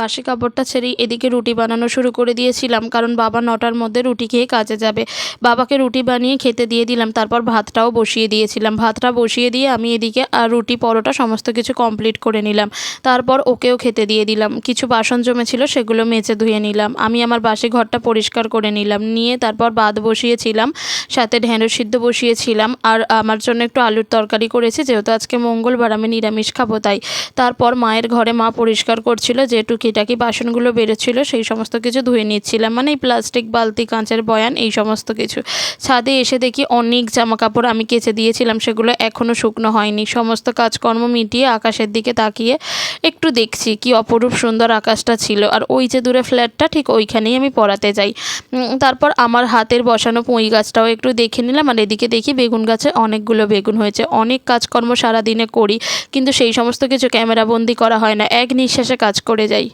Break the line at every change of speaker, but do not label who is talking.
বাসি কাপড়টা ছেড়েই এদিকে রুটি বানানো শুরু করে দিয়েছিলাম, কারণ বাবা 9টার মধ্যে রুটি খেয়ে কাজে যাবে। বাবাকে রুটি বানিয়ে খেতে দিয়ে দিলাম, তারপর ভাতটাও বসিয়ে দিয়েছিলাম। ভাতটা বসিয়ে দিয়ে আমি এদিকে রুটি পরোটা সমস্ত কিছু কমপ্লিট করে নিলাম। তারপর ওকেও খেতে দিয়ে দিলাম। কিছু বাসন জমেছিল সেগুলো মেজে ধুয়ে নিলাম। আমি আমার বাসি ঘরটা পরিষ্কার করে নিলাম, নিয়ে তারপর ভাত বসিয়েছিলাম, সাথে ঢেঁড়স সিদ্ধ বসিয়েছিলাম, আর আমার জন্য একটু আলুর তরকারি করেছি, যেহেতু আজকে মঙ্গলবার আমি নিরামিষ খাবো তাই। তারপর মায়ের ঘরে মা পরিষ্কার করছিল, যে টুকিটাকি বাসনগুলো বেরোচ্ছিল সেই সমস্ত কিছু ধুয়ে নিচ্ছিলাম, মানে এই প্লাস্টিক বালতি, কাঁচের বয়ান, এই সমস্ত কিছু। ছাদে এসে দেখি অনেক জামা কাপড় আমি কেচে দিয়েছিলাম, সেগুলো এখনও শুকনো হয়নি। সমস্ত কাজকর্ম মিটিয়ে আকাশের দিকে তাকিয়ে একটু দেখছি কি অপরূপ সুন্দর আকাশটা ছিল। আর ওই যে দূরে ফ্ল্যাটটা, ঠিক ওইখানেই আমি পড়াতে যাই। তারপর আমার হাতের বসানো পুঁই গাছটাও একটু দেখে নিলাম, আর এদিকে দেখি বেগুন গাছে অনেকগুলো বেগুন হয়েছে। অনেক কাজকর্ম সারাদিনে করি, কিন্তু সেই সমস্ত কিছু ক্যামেরাবন্দি করা হয় না, এক নিঃশ্বাসে কাজ করে যাই।